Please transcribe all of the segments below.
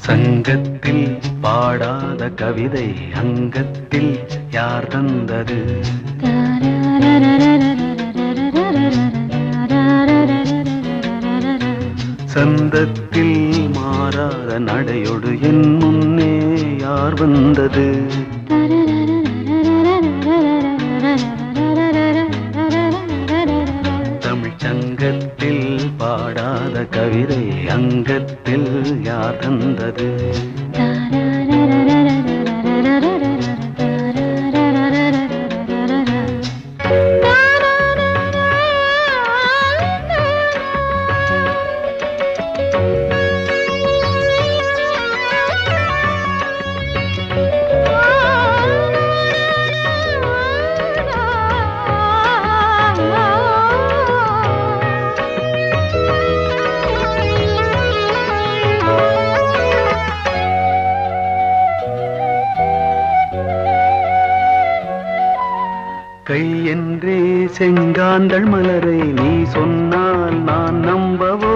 சங்கத்தில் பாடாத கவிதை அங்கத்தில் யார் தந்தது? சந்தத்தில் மாறாத நடையோடு என் முன்னே யார் வந்தது? தமிழ் சங்கத்தில் பாடாத கவிதை அங்கத்தில் யார் தந்தது? கை என்றே செங்காந்தள் மலரை நீ சொன்னால் நான் நம்பவோ?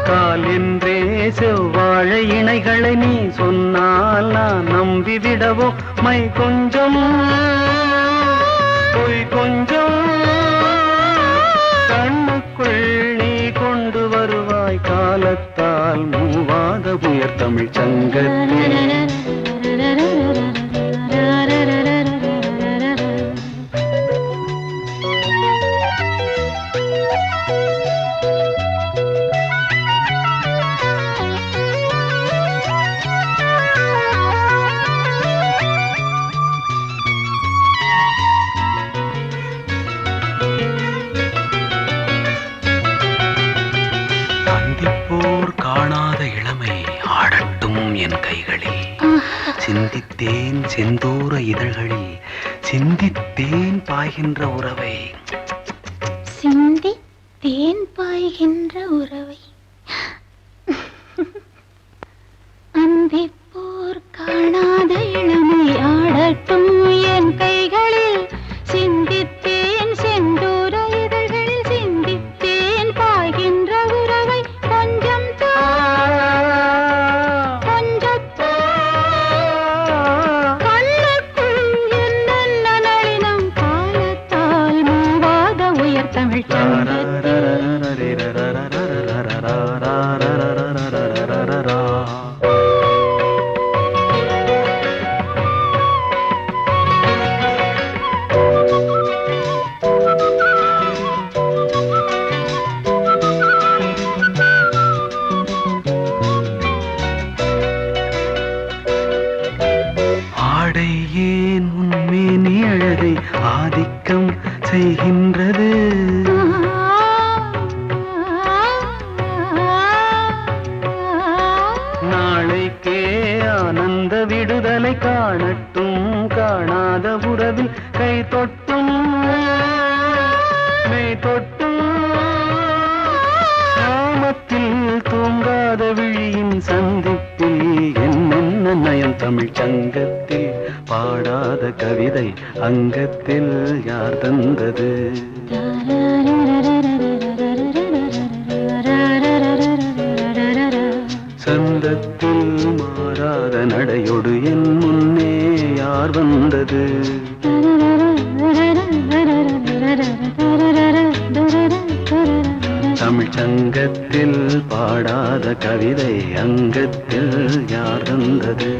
கால் என்றே செவ்வாழை இணைகளை நீ சொன்னால் நான் நம்பிவிடவோ? மை கொஞ்சம் பொய் கொஞ்சம் கண்ணுக்குள் நீ கொண்டு வருவாய் காலத்தால் மூவாத உயர் தமிழ் சங்கத்தில். சந்திப்போர் காணாத இளமை ஆடட்டும் என் கைகளில். சிந்தித்தேன் செந்தூர இதழ்களில் சிந்தித்தேன் பாய்கின்ற உறவை. சிந்தித்தேன் பாய்கின்ற உறவை. அந்திப்போர் காணாத இளமை ஆடட்டும் என் கைகளில். சிந்தித்தேன் செந்தூர இதழ்களில் சிந்தித்தேன் பாய்கின்ற உறவை. கொஞ்சம் கண்ணுக்குள் என்னென்ன நளினம் காலத்தால் மூவாத உயர் தமிழ் ஆடை ஏன் உன்மேனி அழகை ஆதிக்கம் செய்கின்றது? நாளைக்கே ஆனந்த விடுதலை காணட்டும் காணாத உறவில் கை தொட்டும் மெய் தொட்டும் கிராமத்தில் தூங்காத விழியின் சந்திப்பில் என்னென்ன நயம் தமிழ் சங்கத்தில் பாடாத கவிதை அங்கத்தில் யார் தந்தது? சந்தத்தில் மாறாத நடையோடு என் முன்னே யார் வந்தது? தமிழ் சங்கத்தில் பாடாத கவிதை அங்கத்தில் யார் தந்தது?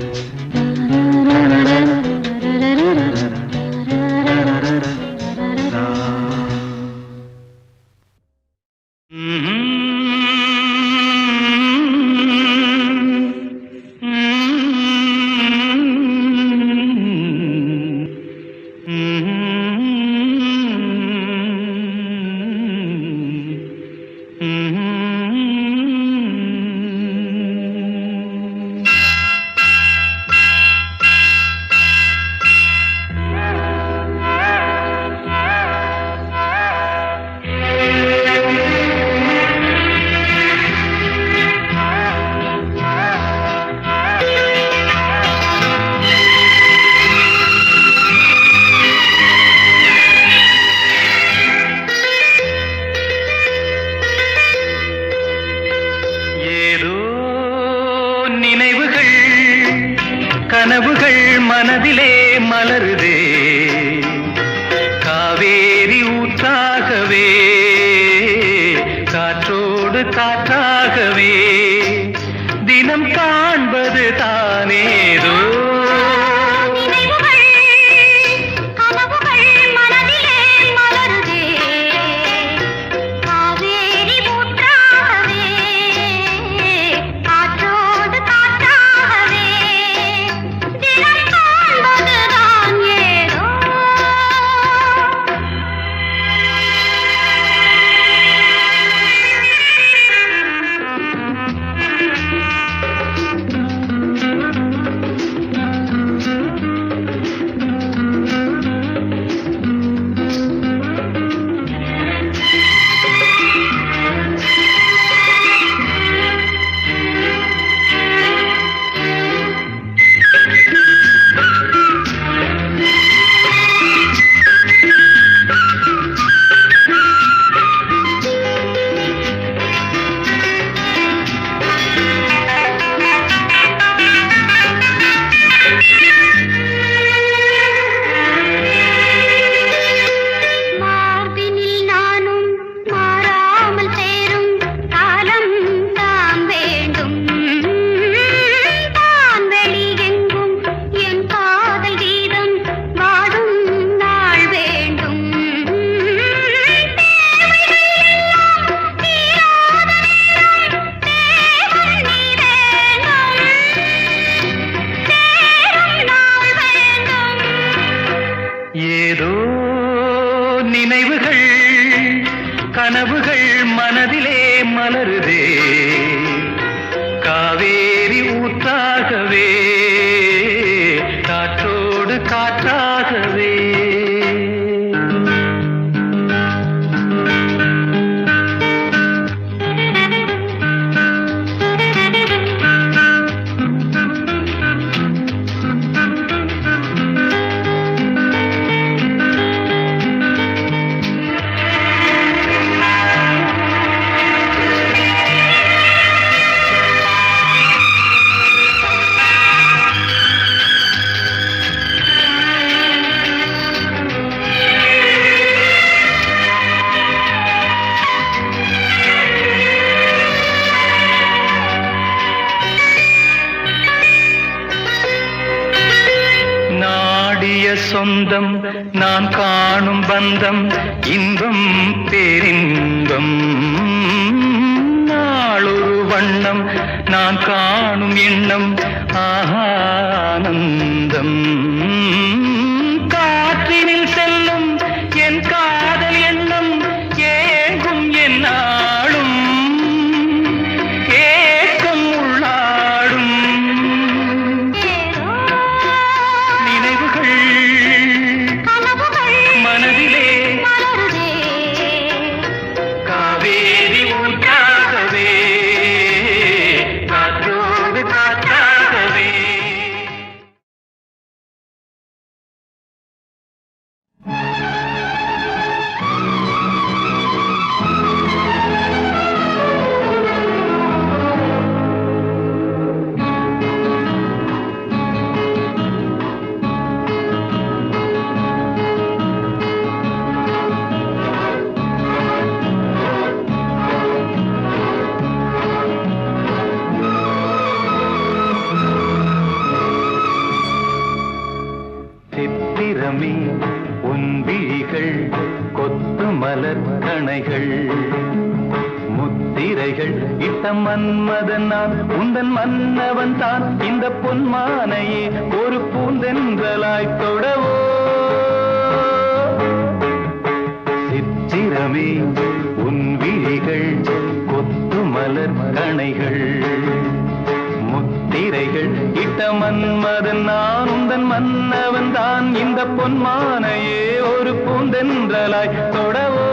காற்றோடு காற்றாகவே தினம் காண்பது தானேதோ ஏதோ நினைவுகள் கனவுகள் மனதிலே மலருதே காவேரி ஊற்றாகவே காற்றோடு காற்றாகவே சொந்தம் நான் காணும் பந்தம் இன்பம் பேரின்பம் நாளொரு வண்ணம் நான் காணும் எண்ணம் ஆனந்தம் காற்றினில் செல்லும் என் காதல் எண்ணம் ஏங்கும் என் நாளும் ஏக்கம் உள்ளாடும் மனதிலே காவேரி ஊற்றாகவே காற்றோடு காற்றாகவே சித்திரமே உன் விழிகள் கொத்து மலர் கணைகள் முத்திரைகள் இட்ட மன்மதன் நான் உந்தன் மன்னவன் தான் இந்த பொன்மானையே ஒரு பூந்தென்றலாய் தொடவோ சித்திரமே உன் விழிகள் கொத்து மலர் கணைகள் முத்திரைகள் இட்ட மன்மதன் நான் உந்தன் மன்னவன் தான் இந்த பொன்மானையே ஒரு பூந்தென்றலாய் தொடவோ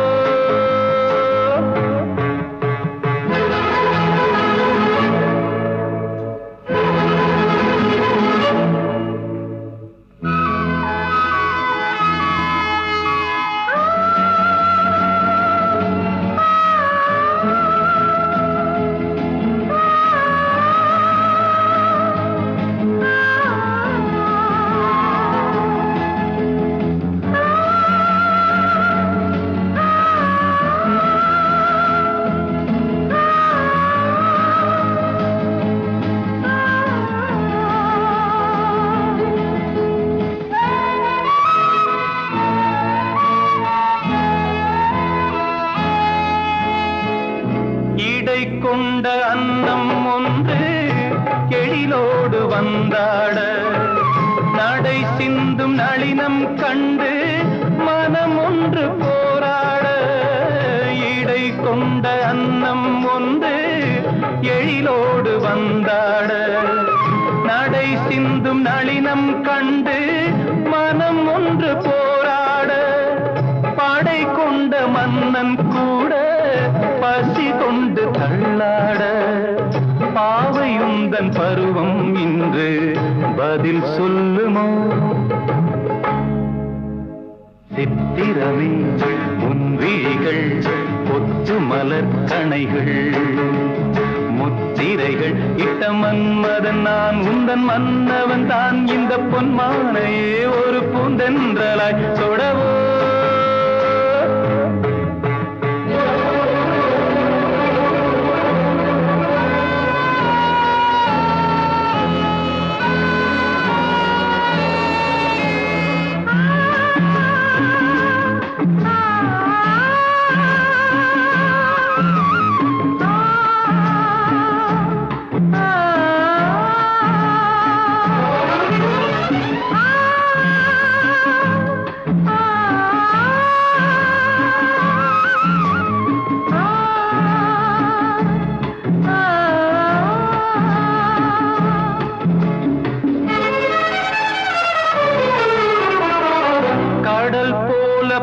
இடை கொண்ட அன்னம் ஒன்று எழிலோடு வந்தாட நடை சிந்தும் நளினம் கண்டு மனம் ஒன்று போராட இடை கொண்ட அன்னம் ஒன்று எழிலோடு வந்தாட நடை சிந்தும் நளினம் கண்டு மனம் ஒன்று போராட படை கொண்ட மன்னன் கூட பசி கொண்டு தள்ளாட பாவையுந்தன் பருவம் இன்று பதில் சொல்லுமோ சித்திரமே உன் விழிகள் கொத்து மலர் கணைகள் முத்திரைகள் இட்ட மன்மதன் நான் உந்தன் மன்னவன் தான் இந்த பொன்மானையே ஒரு பூந்தென்றலாய் தொடவோ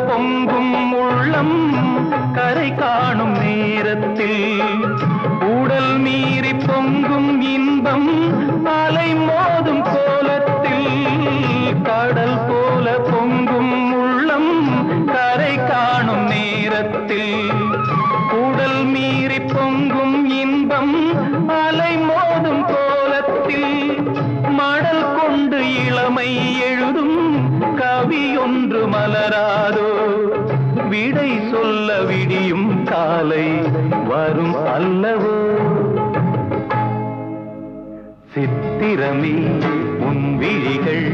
பொங்கும் உள்ளம் கரை காணும் நேரத்தில் உடல் மீறி பொங்கும் இன்பம் அலை மோதும் கோலத்தில் கடல் போல பொங்கும் உள்ளம் கரை காணும் நேரத்தில் உடல் மீறி பொங்கும் இன்பம் அலை மோதும் கோலத்தில் மடல் கொண்டு இளமை எழுதும் கவி ஒன்று மலராதோ விடை சொல்ல விடியும் காலை வரும் அல்லவோ சித்திரமே உன் விழிகள்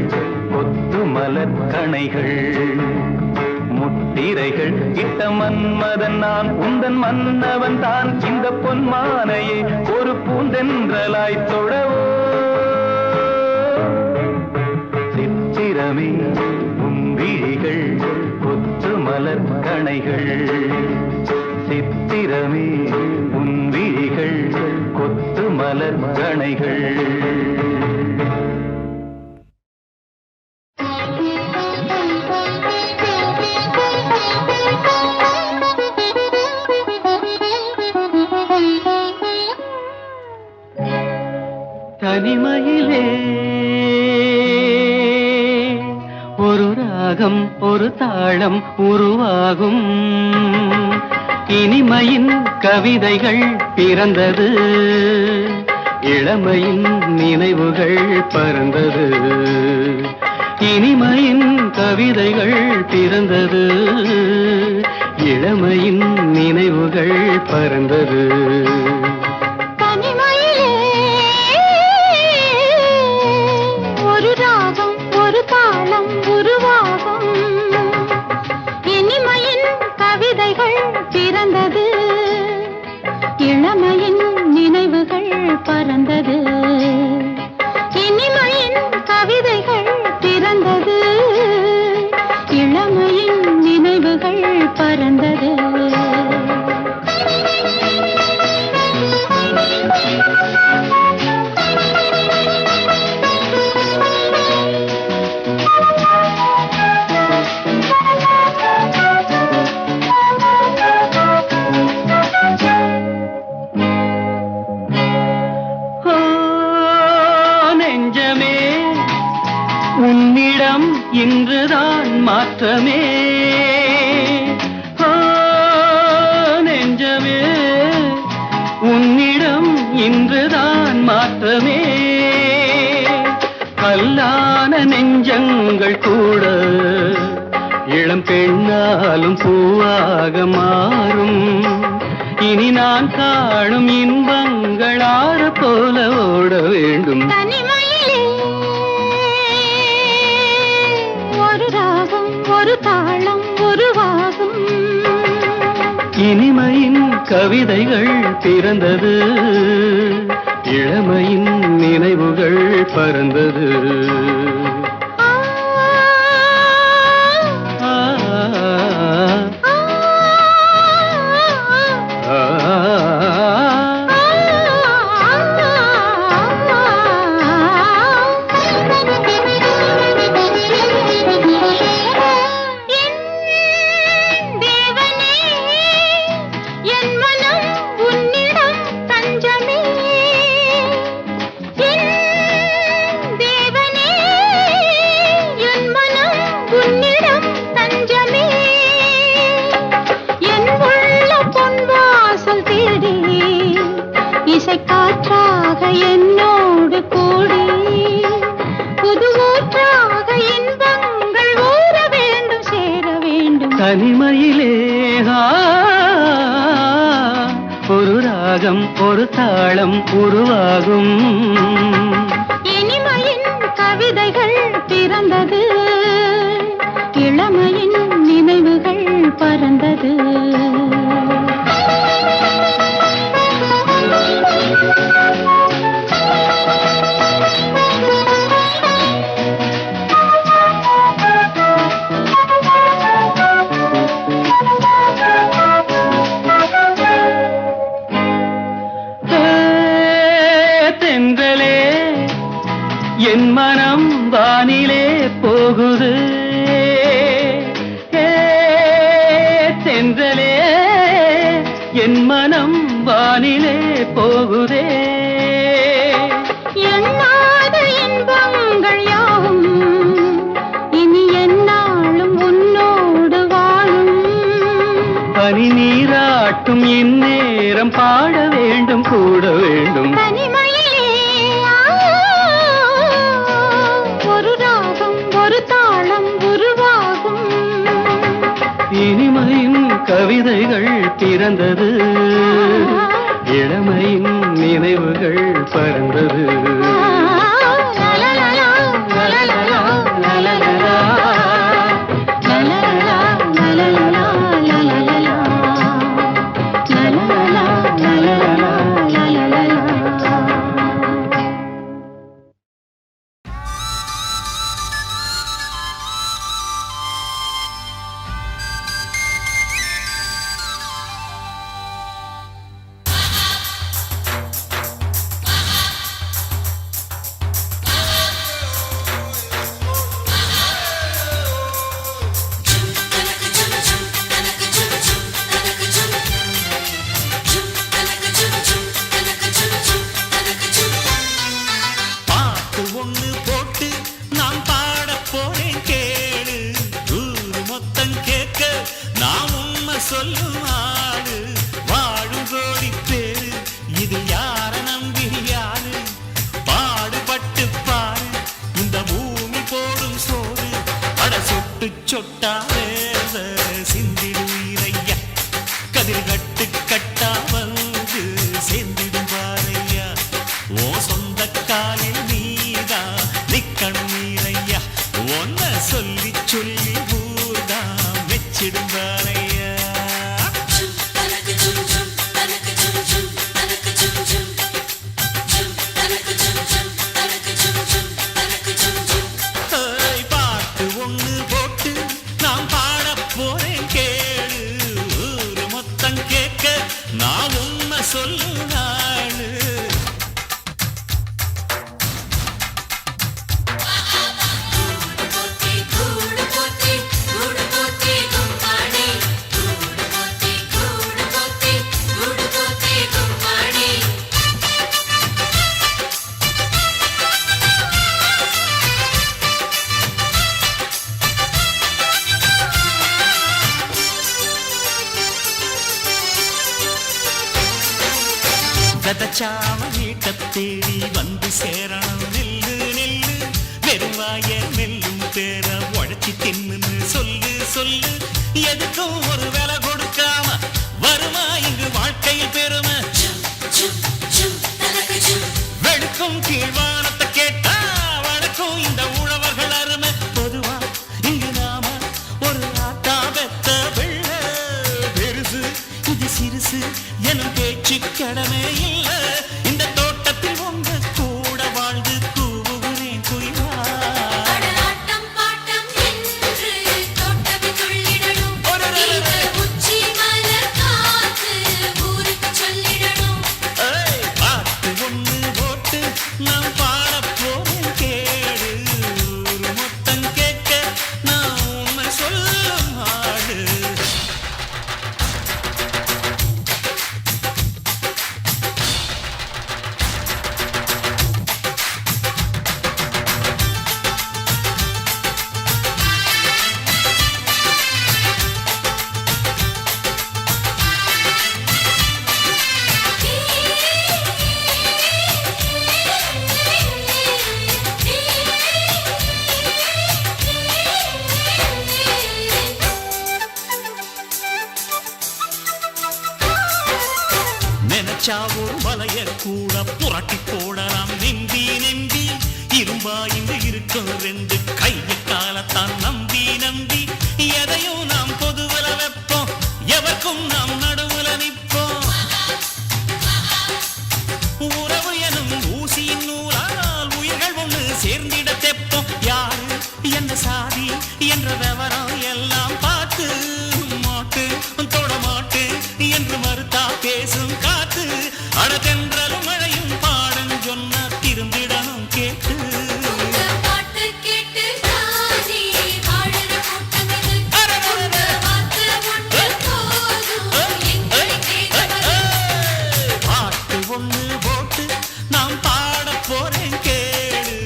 கொத்து மலர் கணைகள் முத்திரைகள் இட்ட மன்மதன் நான் உந்தன் மன்னவன் தான் இந்த பொன்மானையை ஒரு பூந்தென்றலாய் தொடவோ சித்திரமே உன் விழிகள் கொத்து மலர் கணைகள் சித்திரமே உன் விழிகள் கொத்து மலர் கணைகள் தனிமையிலே ஒரு ராகம் ஒரு தாளம் உருவாகும் இனிமையின் கவிதைகள் பிறந்தது இளமையின் நினைவுகள் பறந்தது இனிமையின் கவிதைகள் பிறந்தது இளமையின் நினைவுகள் பறந்தது இளமையின் நினைவுகள் பறந்தது இனிமையின் கவிதைகள் பிறந்தது இளமையின் நினைவுகள் பறந்தது உன்னிடம் இன்றுதான் மாற்றமே நெஞ்சமே உன்னிடம் இன்றுதான் மாற்றமே கல்லான நெஞ்சங்கள் கூட இளம் பெண்ணாலும் பூவாக மாறும் இனி நான் காணும் இன்பங்கள் ஆறு போல ஓட வேண்டும் ஒரு ராகம் ஒரு தாளம் உருவாகும் இனிமை இளமையின் கவிதைகள் பிறந்தது, இளமையின் நினைவுகள் பறந்தது. காற்றாக என்னோடு கூடி புது ஊற்றாக இன்பங்கள் ஊற வேண்டும் சேர வேண்டும். தனிமையிலே ஒரு ராகம் ஒரு தாளம் உருவாகும். இனிமையின் கவிதைகள் பிறந்தது, இளமையின் நினைவுகள் பறந்தது. என் மனம் வானிலே போகுது, தென்றலே என் மனம் வானிலே போகுதே. எண்ணாத இன்பங்கள் யாவும் இனி எந்நாளும் உன்னோடு வாழும். பனி நீராட்டும் இந்நேரம் பாட வேண்டும் கூட வேண்டும். இனிமையின் கவிதைகள் பிறந்தது, இளமையின் நினைவுகள் பறந்தது. சொல்லும் ஆளு வாழும் கோடி பேரு, இது யார நம்பி யாரு? பாடுபட்டு பாரு இந்த பூமி போடும் சோறு. அட சொட்டு சொட்டா வேத சிந்திடுவீரையா, கதிர் கட்டு கட்டா வந்து சேர்ந்திடும் பாரையா. ஓ சொந்த காலில் நீதான் நிக்கணும் வீரையா, ஒன்ன சொல்லி சொல்லி ஊர்தான் வச்சிடும் பாரையா. சொல்லு நாளு கதச்சாம வீட்ட தேடி வந்து சேரணும். நெல்லு நெல்லு வெறுவாய நெல்லும் பேர உழைச்சி தின்னு சொல்லு சொல்லு. எதுக்கும் ஒரு வேலை கொடுக்காம வருமா இங்கு வாழ்க்கையில் பெருமை. வெடுக்கும் கீழ்வானத்தை கேட்டா வழக்கும் இந்த உழவர்கள் அருமை. பொதுவா இங்கு நாம ஒரு ஆட்டா பெத்த வெள்ள பெருசு, இது சிறுசு மூச்சு எனும் பேச்சு கடமை இல்ல இந்த தோட்டத்தில் உங்க கூட வாழ்ந்து கூவுகிறேன் குயிலா ஆட்டம் பாட்டம் என்று தோட்டமே துள்ளிடணும் இந்த உச்சி மலர் காத்து ஊருக்கு சொல்லிடணும் பாட்டு ஒண்ணு போட்டு நான் பாடப் போறேன் கேடு ஊரு மொத்தம் கேட்க நான் உண்மை சொல்லும் ஆடு நினைச்சாவோ வலைய கூட புரட்டி போடலாம் நெம்பி நெம்பி இரும்பா இங்கு இருக்கும் ரெண்டு கைய காலத்தான் நம்பி நம்பி எதையும் நாம் பொதுவுல வைப்போம் எவருக்கும் நாம் நடுவுல நிற்போம் உறவு எனும் ஊசியின் நூலால் உயிர்கள் ஒன்று சேர்ந்திட தெப்போம் யாரு என்ன சாதி என்ற விவரம் எல்லாம் பார்த்து மாட்டு தொட மாட்டு என்று மறுத்தா பேசும் காத்து அடதென்றலும் மழையும் பாடம் சொன்ன திரும்பிடணும் கேட்டு உங்க பாட்டு கேட்டு தானே வாழுற கூட்டம் இது உங்க வார்த்தை ஒன்று போதும் எங்களை கேட்க பாட்டு ஒண்ணு போட்டு நாம் பாட போறேன் கேளு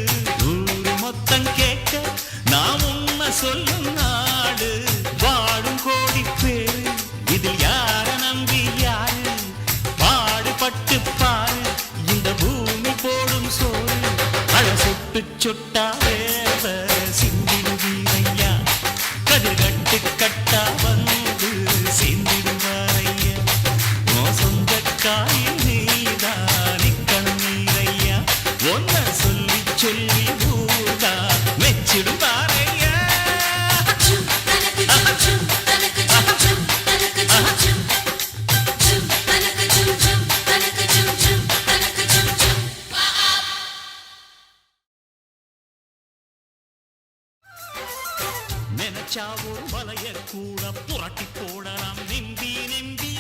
ஊரு மொத்தம் கேட்க நாம் உண்மை சொல்லும் நாடு வாடும் கோடி பேரு இதில் யார நம்பி யாரு பாடுபட்டு பாரு இந்த பூமி போடும் சோறு அழ சொட்டு சொட்டா வேவ சிந்திடுவீரையா கதிர்கட்டு கட்டா வந்து சேர்ந்திடுவாரையா உன் சொந்தக்காயில் நீதான் நிக்கணும் நீரையா ஒன்ன சொல்லி சொல்லி ஊதா மெச்சிடும் பாரையா ஜும் தனக்கு ஜும் ஜும் தனக்கு ஜும் ஜும் தனக்கு ஜும் ஜும் ஜும் தனக்கு ஜும் ஜும் தனக்கு ஜும் ஜும் தனக்கு ஜும் ஜும் நினைச்சாவோ வலைய கூட புரட்டி போடலாம் நெம்பி நெம்பி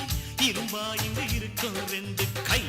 இரும்பா இங்கு இருக்கும் ரெண்டு கை